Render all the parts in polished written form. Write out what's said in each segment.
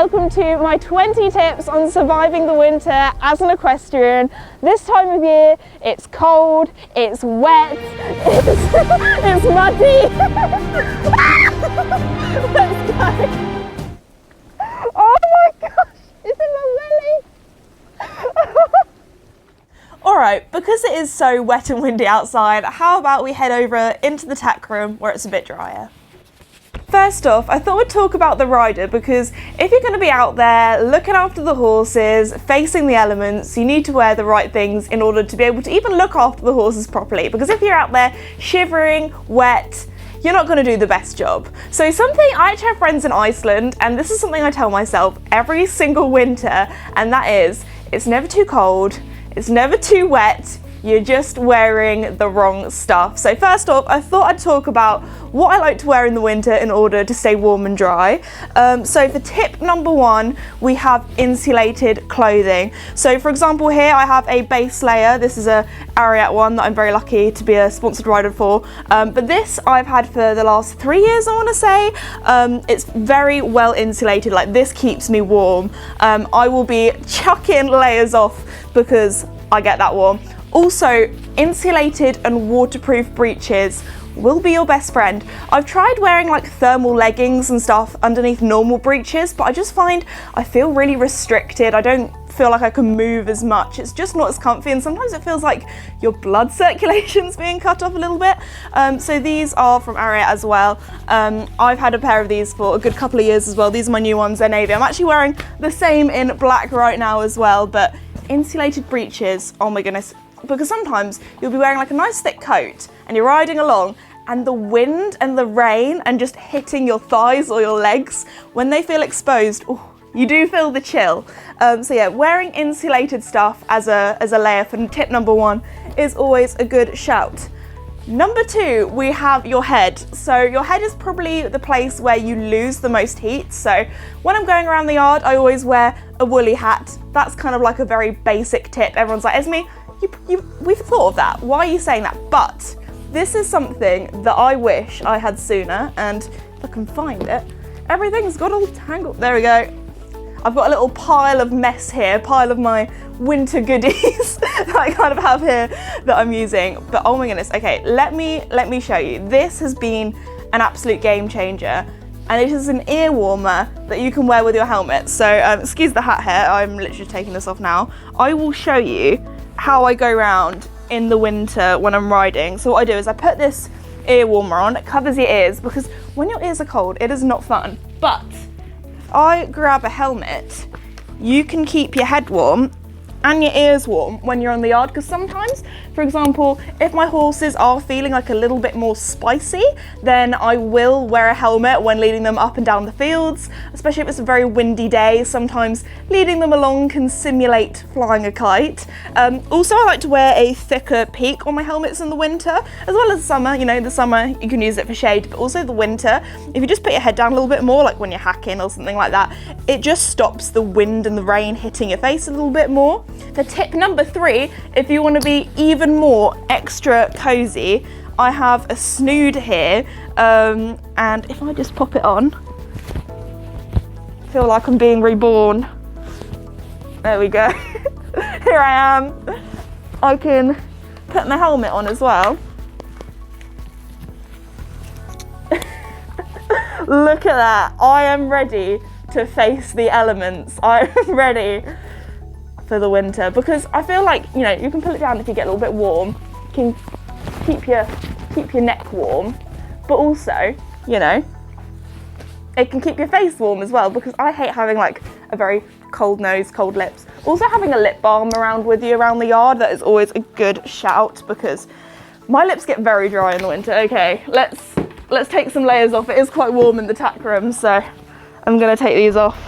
welcome to my 20 tips on surviving the winter as an equestrian. This time of year, it's cold, it's wet, it's muddy. Let's go. Oh my gosh, it's in my belly. Alright, because it is so wet and windy outside, how about we head over into the tack room where it's a bit drier. First off, I thought we'd talk about the rider because if you're going to be out there looking after the horses, facing the elements, you need to wear the right things in order to be able to even look after the horses properly, because if you're out there shivering, wet, you're not going to do the best job. So something, I actually have friends in Iceland, and this is something I tell myself every single winter, and that is, it's never too cold, it's never too wet, you're just wearing the wrong stuff. So first off, I thought I'd talk about what I like to wear in the winter in order to stay warm and dry. So for tip number one, we have insulated clothing. So for example here, I have a base layer. This is a Ariat one that I'm very lucky to be a sponsored rider for. But this I've had for the last 3 years, I want to say. It's very well insulated, like this keeps me warm. I will be chucking layers off because I get that warm. Also, insulated and waterproof breeches will be your best friend. I've tried wearing like thermal leggings and stuff underneath normal breeches, but I just find I feel really restricted. I don't feel like I can move as much. It's just not as comfy, and sometimes it feels like your blood circulation's being cut off a little bit. So these are from Ariat as well. I've had a pair of these for a good couple of years as well. These are my new ones, they're navy. I'm actually wearing the same in black right now as well, but insulated breeches, oh my goodness. Because sometimes you'll be wearing like a nice thick coat and you're riding along and the wind and the rain and just hitting your thighs or your legs, when they feel exposed, ooh, you do feel the chill. So yeah, wearing insulated stuff as a layer for tip number one is always a good shout. Number two, we have your head. So your head is probably the place where you lose the most heat. So when I'm going around the yard, I always wear a woolly hat. That's kind of like a very basic tip. Everyone's like, Esme, we've thought of that. Why are you saying that? But this is something that I wish I had sooner, and if I can find it, everything's got all tangled. There we go. I've got a little pile of mess here, pile of my winter goodies that I kind of have here that I'm using. But oh my goodness, okay, let me show you. This has been an absolute game changer, and it is an ear warmer that you can wear with your helmet. So excuse the hat here, I'm literally taking this off now. I will show you how I go around in the winter when I'm riding. So what I do is I put this ear warmer on, it covers your ears, because when your ears are cold, it is not fun. But if I grab a helmet, you can keep your head warm and your ears warm when you're on the yard, because sometimes, for example, if my horses are feeling like a little bit more spicy, then I will wear a helmet when leading them up and down the fields, especially if it's a very windy day. Sometimes leading them along can simulate flying a kite. Also, I like to wear a thicker peak on my helmets in the winter, as well as the summer. You know, the summer you can use it for shade, but also the winter, if you just put your head down a little bit more, like when you're hacking or something like that, it just stops the wind and the rain hitting your face a little bit more. For tip number three, if you want to be even more extra cozy, I have a snood here, and if I just pop it on, I feel like I'm being reborn. There we go. Here I am. I can put my helmet on as well. Look at that. I am ready to face the elements. I am ready for the winter, because I feel like, you know, you can pull it down if you get a little bit warm. You can keep your neck warm, but also, you know, it can keep your face warm as well, because I hate having like a very cold nose, cold lips. Also having a lip balm around with you around the yard, that is always a good shout, because my lips get very dry in the winter. Okay, let's take some layers off. It is quite warm in the tack room, so I'm gonna take these off.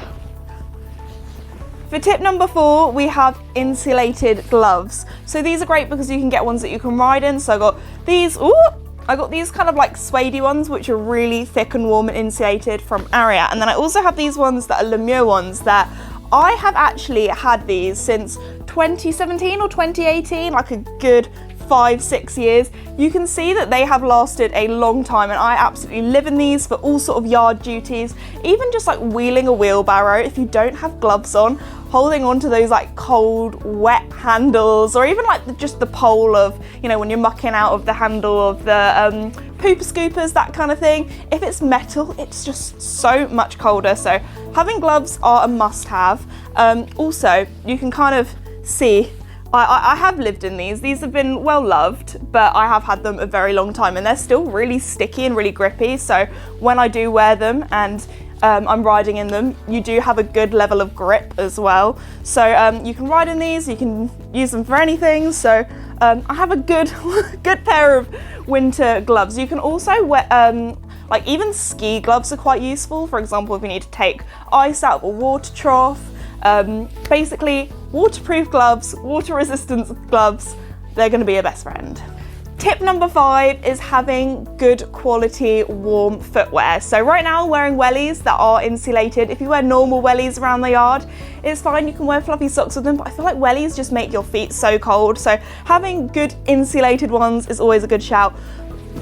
For tip number four, we have insulated gloves. So these are great because you can get ones that you can ride in. So I got these, I got these kind of like suede ones, which are really thick and warm and insulated from Ariat. And then I also have these ones that are Lemure ones that I have actually had these since 2017 or 2018, like a good 5-6 years, you can see that they have lasted a long time, and I absolutely live in these for all sort of yard duties, even just like wheeling a wheelbarrow. If you don't have gloves on, holding on to those like cold, wet handles, or even like just the pole of, you know, when you're mucking out of the handle of the pooper scoopers, that kind of thing. If it's metal, it's just so much colder. So having gloves are a must-have. Also, you can kind of see, I have lived in these. These have been well loved, but I have had them a very long time, and they're still really sticky and really grippy. So when I do wear them and I'm riding in them, you do have a good level of grip as well. So you can ride in these, you can use them for anything. So I have a good pair of winter gloves. You can also wear, like even ski gloves are quite useful. For example, if you need to take ice out of a water trough. Basically, waterproof gloves, water resistant gloves, they're going to be your best friend. Tip number 5 is having good quality warm footwear. So right now I'm wearing wellies that are insulated. If you wear normal wellies around the yard, it's fine, you can wear fluffy socks with them, but I feel like wellies just make your feet so cold. So having good insulated ones is always a good shout.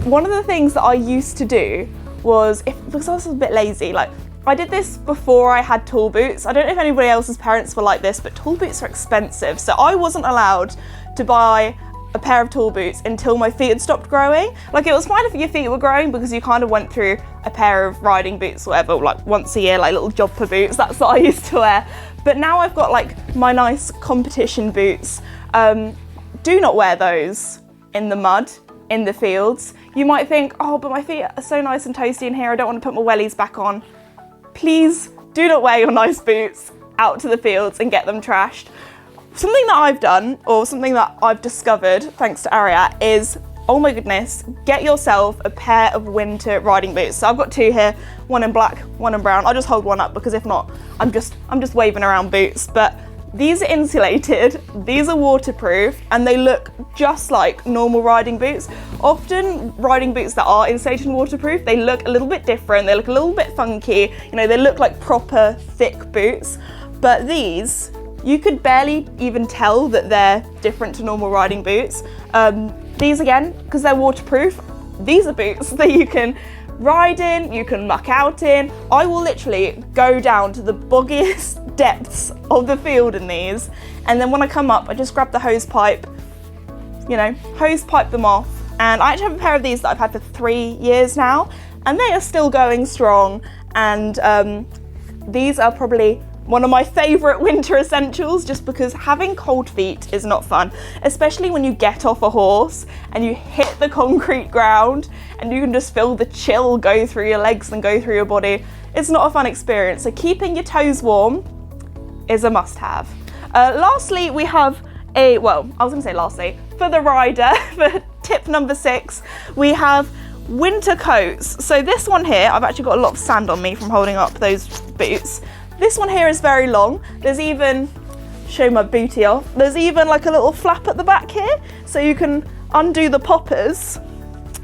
One of the things that I used to do was, because I was a bit lazy, like I did this before I had tall boots. I don't know if anybody else's parents were like this, but tall boots are expensive. So I wasn't allowed to buy a pair of tall boots until my feet had stopped growing. Like, it was fine if your feet were growing because you kind of went through a pair of riding boots or whatever, like once a year, like little jumper boots. That's what I used to wear. But now I've got like my nice competition boots. Do not wear those in the mud, in the fields. You might think, oh, but my feet are so nice and toasty in here, I don't want to put my wellies back on. Please do not wear your nice boots out to the fields and get them trashed. Something that I've done, or something that I've discovered thanks to Ariat, is, oh my goodness, get yourself a pair of winter riding boots. So I've got 2 here, one in black, one in brown. I'll just hold one up because if not, I'm just waving around boots. But these are insulated, these are waterproof, and they look just like normal riding boots. Often riding boots that are insulated and waterproof, they look a little bit different, they look a little bit funky, you know, they look like proper thick boots. But these, you could barely even tell that they're different to normal riding boots. These, again, because they're waterproof, these are boots that you can ride in, you can muck out in. I will literally go down to the boggiest depths of the field in these, and then when I come up, I just grab the hose pipe, you know, hose pipe them off. And I actually have a pair of these that I've had for 3 years now, and they are still going strong. And these are probably one of my favourite winter essentials, just because having cold feet is not fun, especially when you get off a horse and you hit the concrete ground and you can just feel the chill go through your legs and go through your body. It's not a fun experience. So keeping your toes warm is a must-have. Lastly, we have for the rider, for tip number 6, we have winter coats. So this one here, I've actually got a lot of sand on me from holding up those boots. This one here is very long. There's even, show my booty off, there's even like a little flap at the back here, so you can undo the poppers.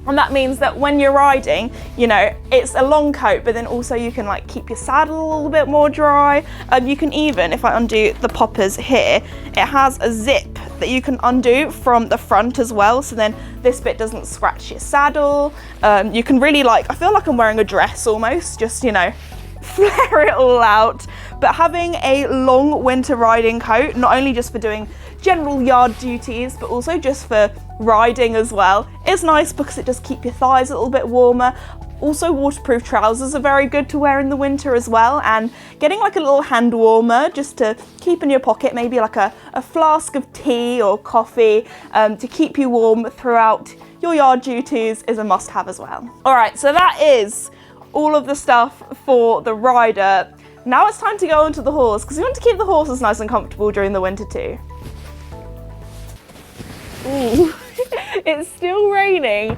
And that means that when you're riding, you know, it's a long coat, but then also you can like keep your saddle a little bit more dry. You can even, if I undo the poppers here, it has a zip that you can undo from the front as well, so then this bit doesn't scratch your saddle. You can really, like, I feel like I'm wearing a dress almost, just, you know, flare it all out. But having a long winter riding coat, not only just for doing general yard duties, but also just for riding as well, is nice because it does keep your thighs a little bit warmer. Also, waterproof trousers are very good to wear in the winter as well, and getting like a little hand warmer just to keep in your pocket, maybe like a flask of tea or coffee, to keep you warm throughout your yard duties, is a must-have as well. All right, so that is all of the stuff for the rider. Now it's time to go onto the horse, because we want to keep the horses nice and comfortable during the winter too. Ooh, it's still raining.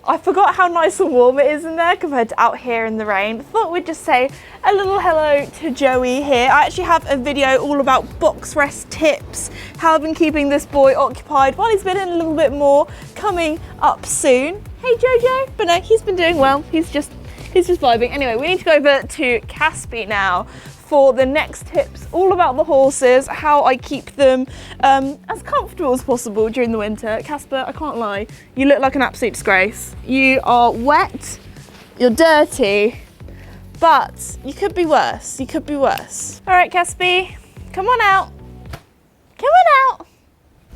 I forgot how nice and warm it is in there compared to out here in the rain. Thought we'd just say a little hello to Joey here. I actually have a video all about box rest tips, how I've been keeping this boy occupied while he's been in a little bit more, coming up soon. Hey Jojo, but no, he's been doing well. He's just vibing. Anyway, we need to go over to Casper now for the next tips, all about the horses, how I keep them as comfortable as possible during the winter. Casper, I can't lie, you look like an absolute disgrace. You are wet, you're dirty, but you could be worse, you could be worse. All right, Casper, come on out. Come on out.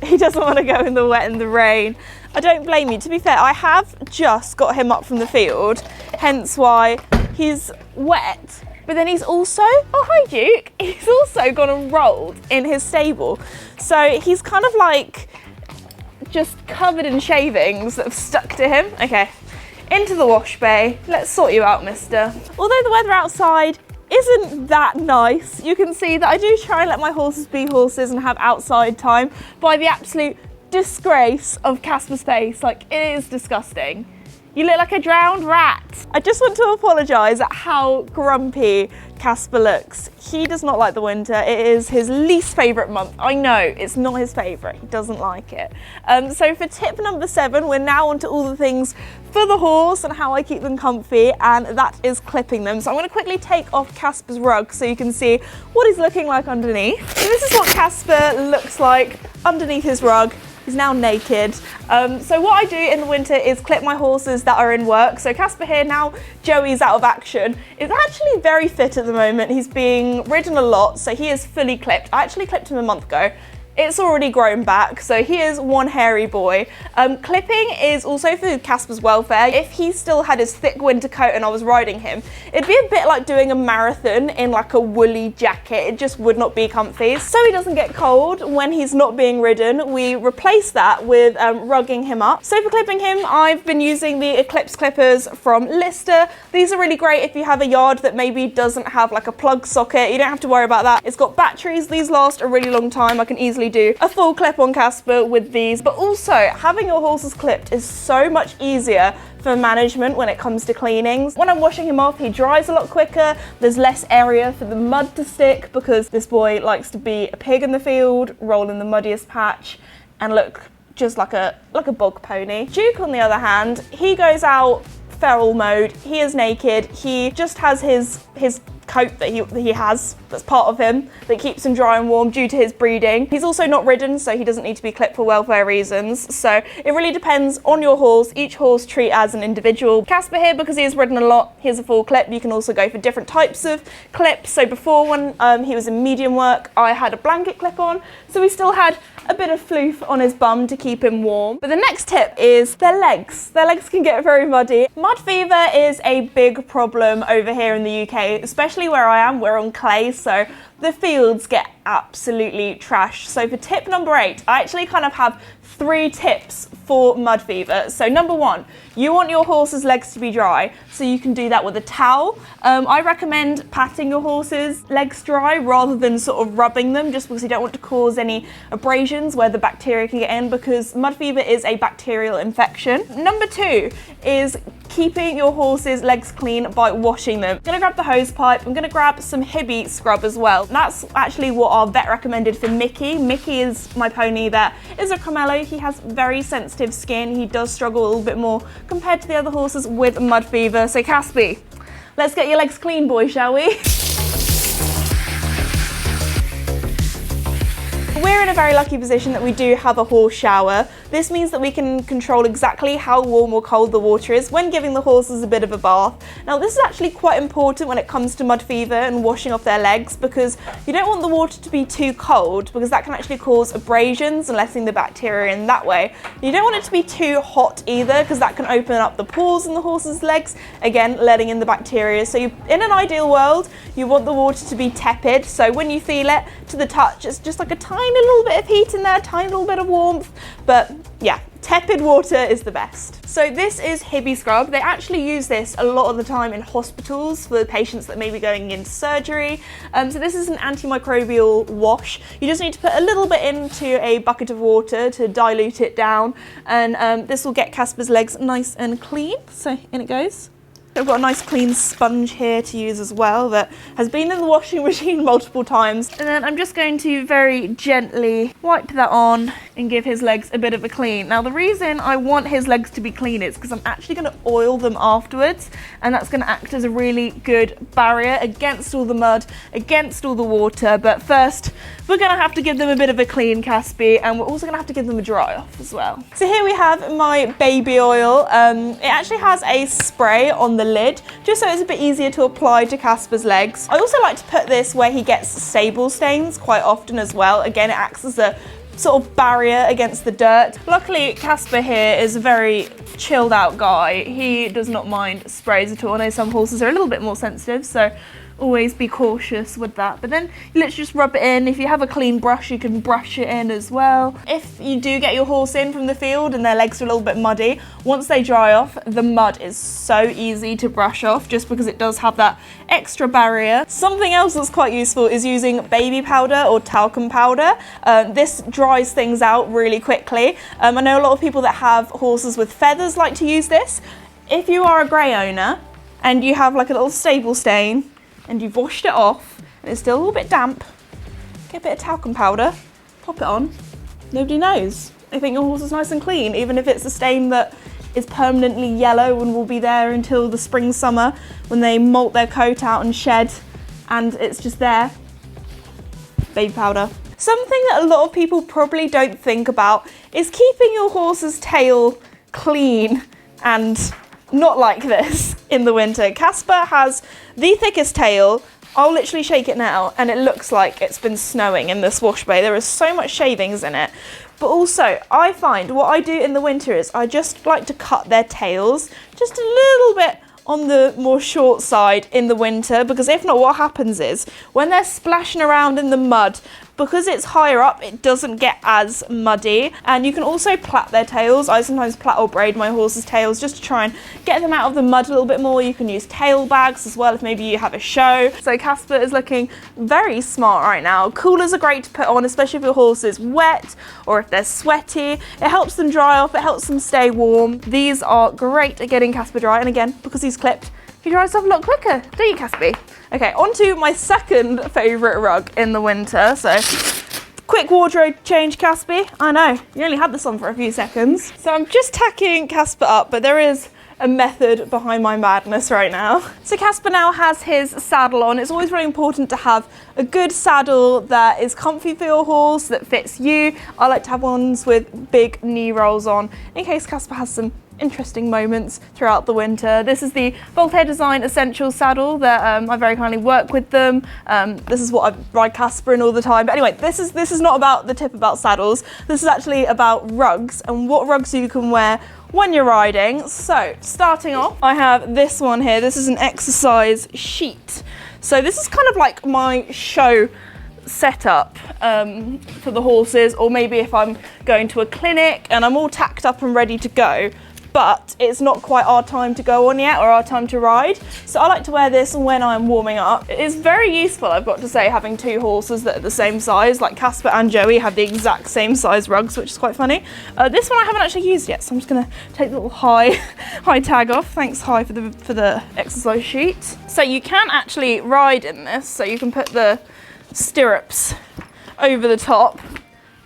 He doesn't want to go in the wet and the rain. I don't blame you. To be fair, I have just got him up from the field, hence why he's wet. But then he's also, oh hi Duke, he's also gone and rolled in his stable. So he's kind of like just covered in shavings that have stuck to him. Okay, into the wash bay. Let's sort you out, mister. Although the weather outside isn't that nice, you can see that I do try and let my horses be horses and have outside time by the absolute disgrace of Casper's face. Like, it is disgusting. You look like a drowned rat. I just want to apologise at how grumpy Casper looks. He does not like the winter. It is his least favourite month. I know, it's not his favourite. He doesn't like it. So for tip number 7, we're now on to all the things for the horse and how I keep them comfy, and that is clipping them. So I'm going to quickly take off Casper's rug so you can see what he's looking like underneath. So this is what Casper looks like underneath his rug. He's now naked. So what I do in the winter is clip my horses that are in work. So Casper here, now Joey's out of action, is actually very fit at the moment. He's being ridden a lot, so he is fully clipped. I actually clipped him a month ago. It's already grown back, so he is one hairy boy. Clipping is also for Casper's welfare. If he still had his thick winter coat and I was riding him, it'd be a bit like doing a marathon in like a woolly jacket. It just would not be comfy. So he doesn't get cold when he's not being ridden, we replace that with rugging him up. So for clipping him, I've been using the Eclipse clippers from Lister. These are really great if you have a yard that maybe doesn't have like a plug socket. You don't have to worry about that. It's got batteries. These last a really long time. I can easily do a full clip on Casper with these, but also having your horses clipped is so much easier for management when it comes to cleanings. When I'm washing him off, he dries a lot quicker. There's less area for the mud to stick because this boy likes to be a pig in the field, roll in the muddiest patch, and look just like a bog pony. Duke, on the other hand, he goes out feral mode. He is naked. He just has his coat that he has, that's part of him, that keeps him dry and warm due to his breeding. He's also not ridden, so he doesn't need to be clipped for welfare reasons. So it really depends on your horse. Each horse treat as an individual. Casper here, because he is ridden a lot, here's a full clip. You can also go for different types of clips. So before, when he was in medium work, I had a blanket clip on, so we still had a bit of floof on his bum to keep him warm. But the next tip is their legs. Their legs can get very muddy. Mud fever is a big problem over here in the UK, especially where I am. We're on clay, so the fields get absolutely trashed. So for tip number 8, I actually kind of have 3 tips for mud fever. So number 1, you want your horse's legs to be dry, so you can do that with a towel. I recommend patting your horse's legs dry rather than sort of rubbing them, just because you don't want to cause any abrasions where the bacteria can get in, because mud fever is a bacterial infection. Number 2 is keeping your horse's legs clean by washing them. I'm gonna grab the hose pipe, I'm gonna grab some Hibby scrub as well. That's actually what our vet recommended for Mickey. Mickey is my pony that is a Cremello. He has very sensitive skin. He does struggle a little bit more compared to the other horses with mud fever. So Casper, let's get your legs clean, boy, shall we? We're in a very lucky position that we do have a horse shower. This means that we can control exactly how warm or cold the water is when giving the horses a bit of a bath. Now, this is actually quite important when it comes to mud fever and washing off their legs, because you don't want the water to be too cold, because that can actually cause abrasions and letting the bacteria in that way. You don't want it to be too hot either, because that can open up the pores in the horse's legs, again letting in the bacteria. So in an ideal world, you want the water to be tepid, so when you feel it to the touch, it's just like a tiny little bit of heat in there, tiny little bit of warmth, but yeah, tepid water is the best. So this is Hibby scrub. They actually use this a lot of the time in hospitals for patients that may be going into surgery. So this is an antimicrobial wash. You just need to put a little bit into a bucket of water to dilute it down, and this will get Casper's legs nice and clean. So in it goes. I've got a nice clean sponge here to use as well that has been in the washing machine multiple times. And then I'm just going to very gently wipe that on and give his legs a bit of a clean. Now the reason I want his legs to be clean is because I'm actually going to oil them afterwards, and that's going to act as a really good barrier against all the mud, against all the water. But first we're going to have to give them a bit of a clean, Casper, and we're also going to have to give them a dry off as well. So here we have my baby oil. It actually has a spray on the lid just so it's a bit easier to apply to Casper's legs. I also like to put this where he gets stable stains quite often as well. Again, it acts as a sort of barrier against the dirt. Luckily, Casper here is a very chilled out guy. He does not mind sprays at all. I know some horses are a little bit more sensitive, so always be cautious with that. But then you literally just rub it in. If you have a clean brush, you can brush it in as well. If you do get your horse in from the field and their legs are a little bit muddy, once they dry off, the mud is so easy to brush off just because it does have that extra barrier. Something else that's quite useful is using baby powder or talcum powder. This dries things out really quickly. I know a lot of people that have horses with feathers like to use this. If you are a grey owner and you have like a little stable stain and you've washed it off and it's still a little bit damp, get a bit of talcum powder, pop it on, nobody knows. They think your horse is nice and clean, even if it's a stain that is permanently yellow and will be there until the spring, summer when they molt their coat out and shed and it's just there. Baby powder. Something that a lot of people probably don't think about is keeping your horse's tail clean and not like this in the winter. Casper has the thickest tail. I'll literally shake it now and it looks like it's been snowing in this wash bay. There is so much shavings in it. But also, I find what I do in the winter is I just like to cut their tails just a little bit on the more short side in the winter, because if not, what happens is when they're splashing around in the mud, because it's higher up, it doesn't get as muddy. And you can also plait their tails. I sometimes plait or braid my horse's tails just to try and get them out of the mud a little bit more. You can use tail bags as well if maybe you have a show. So Casper is looking very smart right now. Coolers are great to put on, especially if your horse is wet or if they're sweaty. It helps them dry off, it helps them stay warm. These are great at getting Casper dry, and again, because he's clipped, he dries off a lot quicker, don't you, Casper? Okay, on to my second favourite rug in the winter. So, quick wardrobe change, Casper. I know, you only had this on for a few seconds. So I'm just tacking Casper up, but there is a method behind my madness right now. So Casper now has his saddle on. It's always really important to have a good saddle that is comfy for your horse, that fits you. I like to have ones with big knee rolls on in case Casper has some interesting moments throughout the winter. This is the Voltaire Design Essential saddle that I very kindly work with them. This is what I ride Casper in all the time. But anyway, this is not about the tip about saddles. This is actually about rugs and what rugs you can wear when you're riding. So starting off, I have this one here. This is an exercise sheet. So this is kind of like my show setup for the horses, or maybe if I'm going to a clinic and I'm all tacked up and ready to go, but it's not quite our time to go on yet or our time to ride. So I like to wear this when I'm warming up. It is very useful, I've got to say, having two horses that are the same size. Like Casper and Joey have the exact same size rugs, which is quite funny. This one I haven't actually used yet, so I'm just gonna take the little high tag off. Thanks, Hi, for the exercise sheet. So you can actually ride in this, so you can put the stirrups over the top,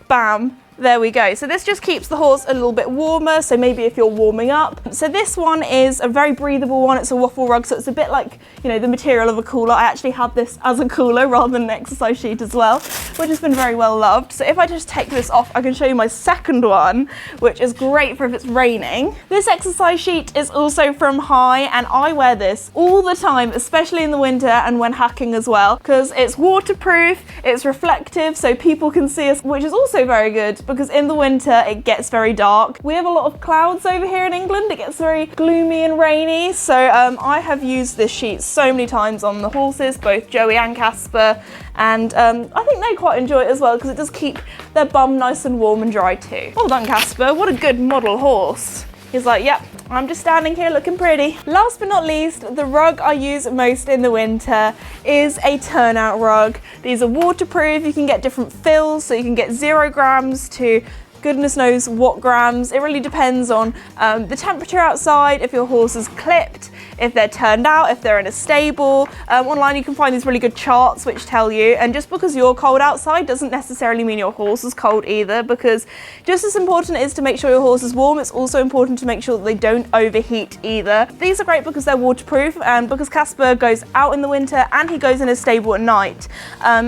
bam, there we go. So this just keeps the horse a little bit warmer, so maybe if you're warming up. So this one is a very breathable one. It's a waffle rug, so it's a bit like, you know, the material of a cooler. I actually have this as a cooler rather than an exercise sheet as well, which has been very well loved. So if I just take this off, I can show you my second one, which is great for if it's raining. This exercise sheet is also from Hi, and I wear this all the time, especially in the winter and when hacking as well, because it's waterproof, it's reflective, so people can see us, which is also very good, because in the winter it gets very dark. We have a lot of clouds over here in England. It gets very gloomy and rainy, so I have used this sheet so many times on the horses, both Joey and Casper, and I think they quite enjoy it as well because it does keep their bum nice and warm and dry too. Well done, Casper, what a good model horse. He's like, yep, I'm just standing here looking pretty. Last but not least, the rug I use most in the winter is a turnout rug. These are waterproof. You can get different fills, so you can get 0 grams to goodness knows what grams. It really depends on the temperature outside, if your horse is clipped, if they're turned out, if they're in a stable. Online you can find these really good charts which tell you, and just because you're cold outside doesn't necessarily mean your horse is cold either, because just as important it is to make sure your horse is warm, it's also important to make sure that they don't overheat either. These are great because they're waterproof, and because Casper goes out in the winter and he goes in a stable at night.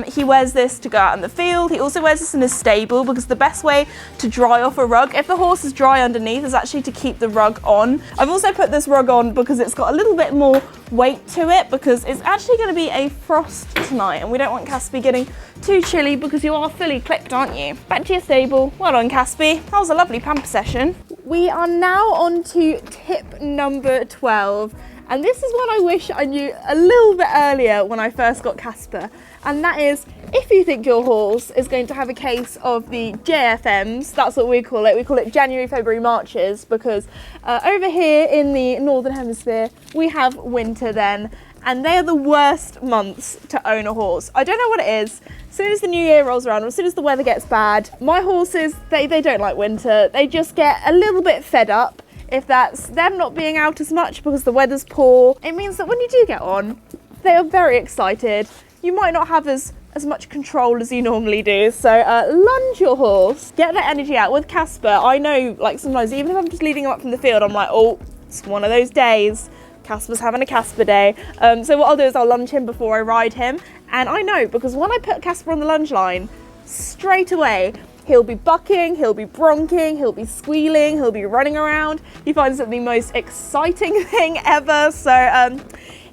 He wears this to go out in the field. He also wears this in his stable because the best way to dry off a rug, if the horse is dry underneath, is actually to keep the rug on. I've also put this rug on because it's got a little bit more weight to it, because it's actually going to be a frost tonight and we don't want Casper getting too chilly, because you are fully clipped, aren't you? Back to your stable. Well done, Casper. That was a lovely pamper session. We are now on to tip number 12. And this is one I wish I knew a little bit earlier when I first got Casper. And that is, if you think your horse is going to have a case of the JFMs, that's what we call it January, February, Marches, because over here in the Northern Hemisphere, we have winter then, and they are the worst months to own a horse. I don't know what it is. As soon as the new year rolls around, or as soon as the weather gets bad, my horses, they don't like winter. They just get a little bit fed up. If that's them not being out as much because the weather's poor, it means that when you do get on, they are very excited. You might not have as much control as you normally do. So lunge your horse, get that energy out. With Casper, I know, like, sometimes even if I'm just leading him up from the field, I'm like, oh, it's one of those days. Casper's having a Casper day. So what I'll do is I'll lunge him before I ride him. And I know, because when I put Casper on the lunge line, straight away, he'll be bucking, he'll be bronking, he'll be squealing, he'll be running around. He finds it the most exciting thing ever. So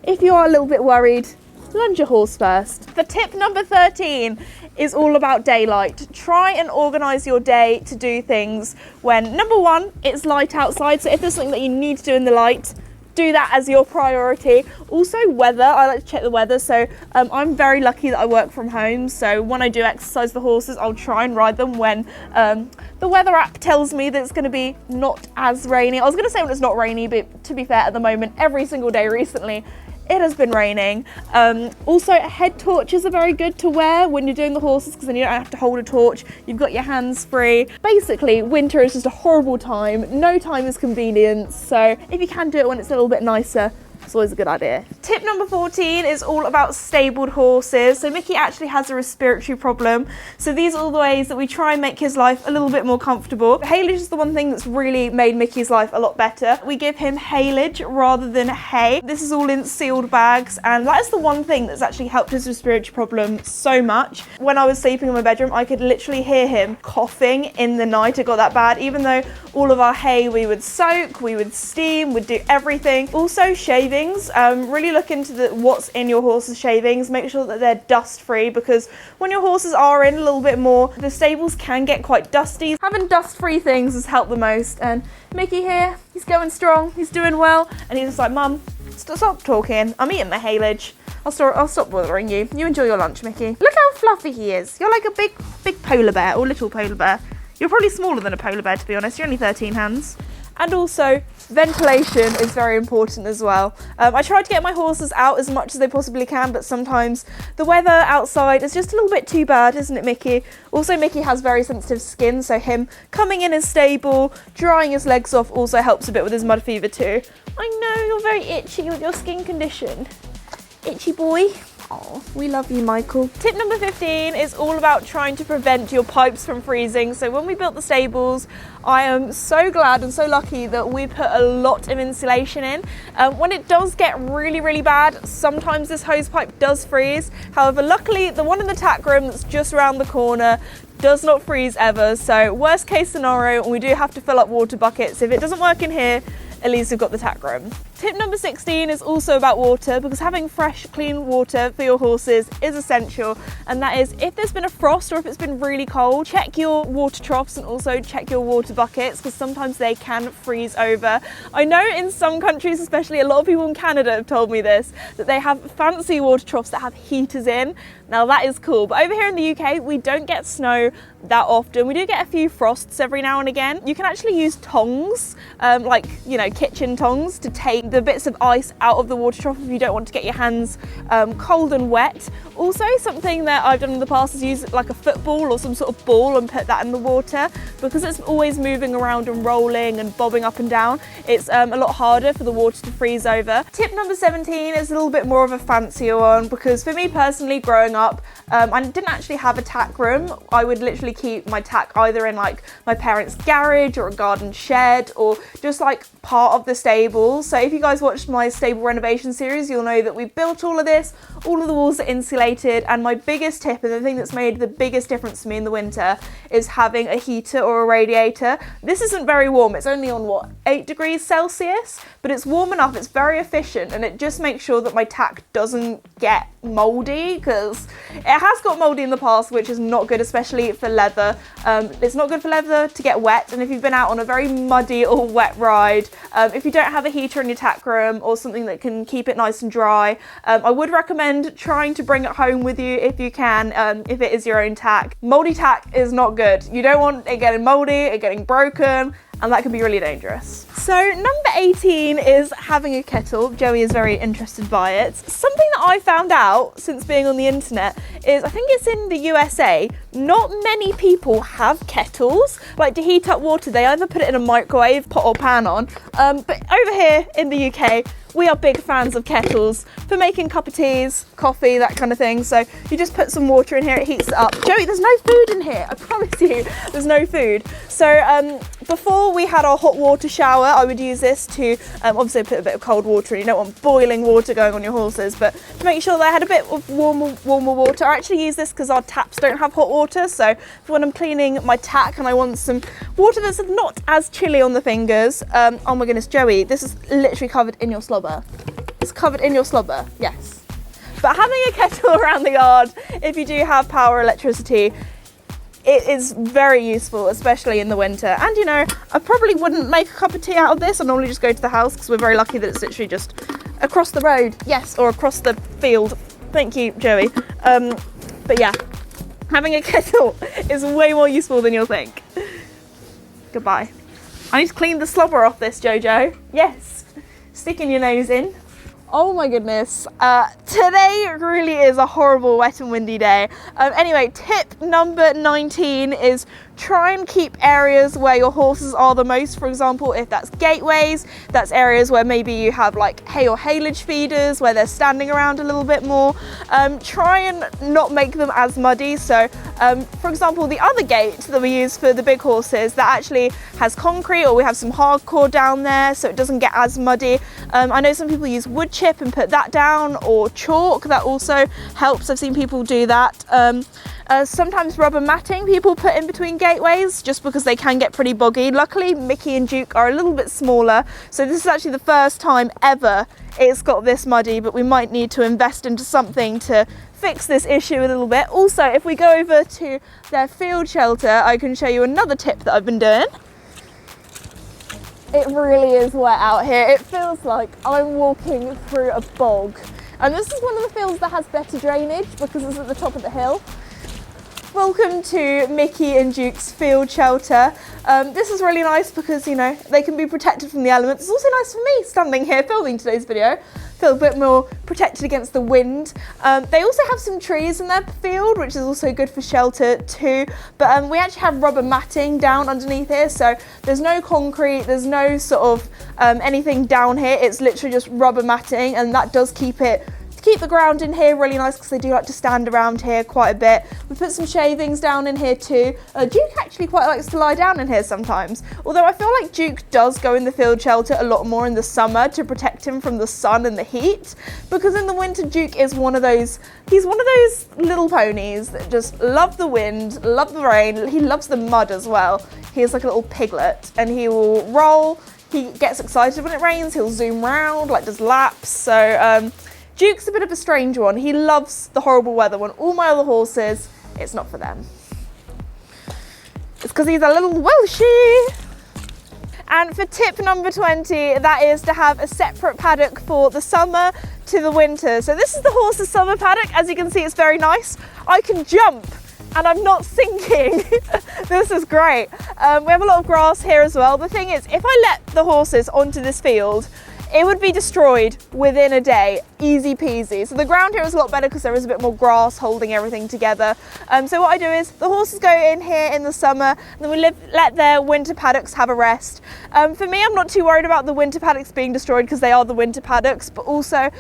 if you are a little bit worried, lunge your horse first. For tip number 13 is all about daylight. Try and organise your day to do things when, number one, it's light outside. So if there's something that you need to do in the light, do that as your priority. Also weather, I like to check the weather. So I'm very lucky that I work from home. So when I do exercise the horses, I'll try and ride them when the weather app tells me that it's going to be not as rainy. I was going to say when it's not rainy, but to be fair, at the moment, every single day recently, it has been raining. Also, head torches are very good to wear when you're doing the horses, because then you don't have to hold a torch. You've got your hands free. Basically, winter is just a horrible time. No time is convenient. So if you can do it when it's a little bit nicer, it's always a good idea. Tip number 14 is all about stabled horses. So Mickey actually has a respiratory problem. So these are all the ways that we try and make his life a little bit more comfortable. Haylage is the one thing that's really made Mickey's life a lot better. We give him haylage rather than hay. This is all in sealed bags, and that is the one thing that's actually helped his respiratory problem so much. When I was sleeping in my bedroom, I could literally hear him coughing in the night. It got that bad, even though all of our hay we would soak, we would steam, we'd do everything. Also shaving. Really look into what's in your horse's shavings. Make sure that they're dust free, because when your horses are in a little bit more, the stables can get quite dusty. Having dust free things has helped the most. And Mickey here, he's going strong, he's doing well, and he's just like, Mum, stop talking, I'm eating my haylage. I'll stop bothering you. You enjoy your lunch, Mickey. Look how fluffy he is. You're like a big polar bear, or little polar bear. You're probably smaller than a polar bear, to be honest. You're only 13 hands. And also, ventilation is very important as well. I try to get my horses out as much as they possibly can, but sometimes the weather outside is just a little bit too bad, isn't it, Mickey? Also, Mickey has very sensitive skin, so him coming in his stable, drying his legs off also helps a bit with his mud fever too. I know, you're very itchy with your skin condition. Itchy boy. Oh, we love you, Michael. Tip number 15 is all about trying to prevent your pipes from freezing. So when we built the stables, I am so glad and so lucky that we put a lot of insulation in. When it does get really, really bad, sometimes this hose pipe does freeze. However, luckily, the one in the tack room that's just around the corner does not freeze ever. So worst case scenario, we do have to fill up water buckets. If it doesn't work in here, at least we've got the tack room. Tip number 16 is also about water, because having fresh, clean water for your horses is essential. And that is, if there's been a frost or if it's been really cold, check your water troughs and also check your water buckets, because sometimes they can freeze over. I know in some countries, especially a lot of people in Canada have told me this, that they have fancy water troughs that have heaters in. Now that is cool, but over here in the UK, we don't get snow that often. We do get a few frosts every now and again. You can actually use tongs, like, you know, kitchen tongs, to take the bits of ice out of the water trough if you don't want to get your hands cold and wet. Also, something that I've done in the past is use like a football or some sort of ball and put that in the water, because it's always moving around and rolling and bobbing up and down. It's a lot harder for the water to freeze over. Tip number 17 is a little bit more of a fancier one, because for me personally, growing up, I didn't actually have a tack room. I would literally keep my tack either in like my parents' garage or a garden shed, or just like part of the stable. So if you guys watched my stable renovation series, you'll know that we built all of this, all of the walls are insulated, and my biggest tip, and the thing that's made the biggest difference to me in the winter, is having a heater or a radiator. This isn't very warm, it's only on what, 8 degrees Celsius, but it's warm enough, it's very efficient, and it just makes sure that my tack doesn't get moldy, because it has got moldy in the past, which is not good, especially for leather. It's not good for leather to get wet, and if you've been out on a very muddy or wet ride, if you don't have a heater in your tack room or something that can keep it nice and dry, I would recommend trying to bring it home with you if you can, if it is your own tack. Moldy tack is not good. You don't want it getting moldy, it getting broken, and that can be really dangerous. So number 18 is having a kettle. Joey is very interested by it. Something that I found out since being on the internet is, I think it's in the USA, not many people have kettles. Like to heat up water, they either put it in a microwave, pot or pan on. But over here in the UK, we are big fans of kettles for making cup of teas, coffee, that kind of thing. So you just put some water in here, it heats it up. Joey, there's no food in here, I promise you, there's no food. So before we had our hot water shower, I would use this to obviously put a bit of cold water in. You don't want boiling water going on your horses, but to make sure they had a bit of warmer water. I actually use this because our taps don't have hot water. So when I'm cleaning my tack and I want some water that's not as chilly on the fingers, oh my goodness, Joey, this is literally covered in your slobber. It's covered in your slobber, yes. But having a kettle around the yard, if you do have power electricity, it is very useful, especially in the winter. And you know, I probably wouldn't make a cup of tea out of this. I normally just go to the house because we're very lucky that it's literally just across the road. Yes, or across the field. Thank you, Joey. But yeah, having a kettle is way more useful than you'll think. Goodbye. I need to clean the slobber off this, Jojo. Yes, sticking your nose in. Oh my goodness, today really is a horrible wet and windy day. Anyway, tip number 19 is try and keep areas where your horses are the most. For example, if that's gateways, that's areas where maybe you have like hay or haylage feeders where they're standing around a little bit more. Try and not make them as muddy. So for example, the other gate that we use for the big horses that actually has concrete, or we have some hardcore down there so it doesn't get as muddy. I know some people use wood chip and put that down, or chalk, that also helps. I've seen people do that. Sometimes rubber matting people put in between gateways just because they can get pretty boggy. Luckily, Mickey and Duke are a little bit smaller, so this is actually the first time ever it's got this muddy, but we might need to invest into something to fix this issue a little bit. Also, if we go over to their field shelter, I can show you another tip that I've been doing. It really is wet out here. It feels like I'm walking through a bog. And this is one of the fields that has better drainage because it's at the top of the hill. Welcome to Mickey and Duke's field shelter. This is really nice because, you know, they can be protected from the elements. It's also nice for me standing here filming today's video. Feel a bit more protected against the wind. They also have some trees in their field, which is also good for shelter too. But we actually have rubber matting down underneath here, so there's no concrete, there's no sort of anything down here. It's literally just rubber matting, and that does keep the ground in here really nice because they do like to stand around here quite a bit. We put some shavings down in here too. Duke actually quite likes to lie down in here sometimes, although I feel like Duke does go in the field shelter a lot more in the summer to protect him from the sun and the heat, because in the winter Duke is one of those little ponies that just love the wind, love the rain, he loves the mud as well. He is like a little piglet and he will roll, he gets excited when it rains, he'll zoom round, like does laps. So Duke's a bit of a strange one. He loves the horrible weather when all my other horses, it's not for them. It's because he's a little Welshie. And for tip number 20, that is to have a separate paddock for the summer to the winter. So this is the horse's summer paddock. As you can see, it's very nice. I can jump and I'm not sinking. This is great. We have a lot of grass here as well. The thing is, if I let the horses onto this field, it would be destroyed within a day, easy peasy. So the ground here is a lot better because there is a bit more grass holding everything together. So what I do is the horses go in here in the summer, and then we let their winter paddocks have a rest. For me, I'm not too worried about the winter paddocks being destroyed because they are the winter paddocks, but also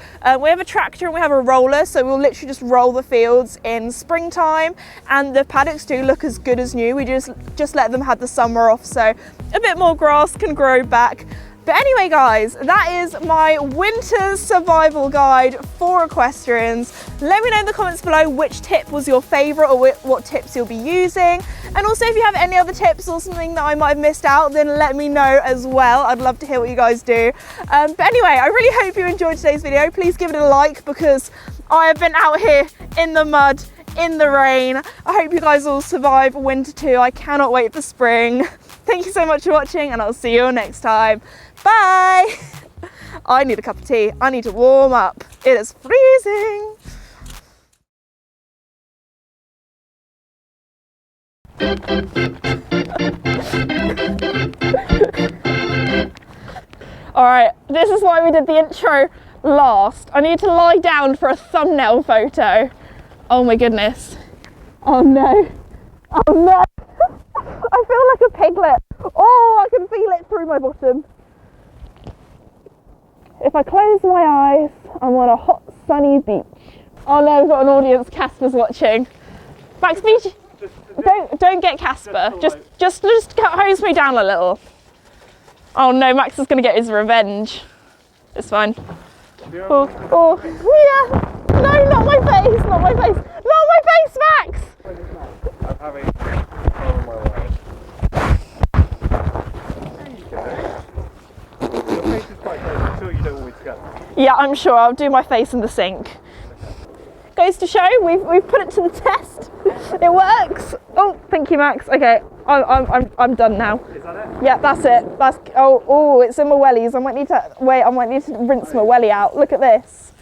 we have a tractor and we have a roller, so we'll literally just roll the fields in springtime, and the paddocks do look as good as new. We just let them have the summer off, so a bit more grass can grow back. But anyway guys, that is my winter survival guide for equestrians. Let me know in the comments below which tip was your favourite or what tips you'll be using. And also if you have any other tips or something that I might have missed out, then let me know as well. I'd love to hear what you guys do. But anyway, I really hope you enjoyed today's video. Please give it a like because I have been out here in the mud, in the rain. I hope you guys all survive winter too. I cannot wait for spring. Thank you so much for watching, and I'll see you all next time. Bye! I need a cup of tea. I need to warm up. It is freezing. Alright, this is why we did the intro last. I need to lie down for a thumbnail photo. Oh my goodness. Oh no. Oh no. I feel like a piglet. Oh, I can feel it through my bottom. If I close my eyes, I'm on a hot, sunny beach. Oh no, we've got an audience. Casper's watching. Max, beach. Don't get Casper. Just hose me down a little. Oh no, Max is gonna get his revenge. It's fine. Oh, yeah. No, not my face. Not my face. Not my face, Max. I'm having fun on my way. There you go. Your face is quite close. I'm sure you don't want me to go. Yeah, I'm sure. I'll do my face in the sink. Goes to show, we've put it to the test. It works. Oh, thank you, Max. Okay, I'm done now. Is that it? Yeah, that's it. That's oh, it's in my wellies. I might need to rinse my welly out. Look at this.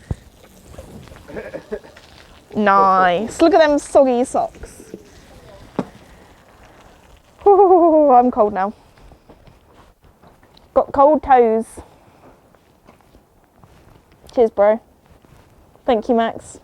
Nice. Look at them soggy socks. Oh, I'm cold now. Got cold toes. Cheers, bro. Thank you, Max.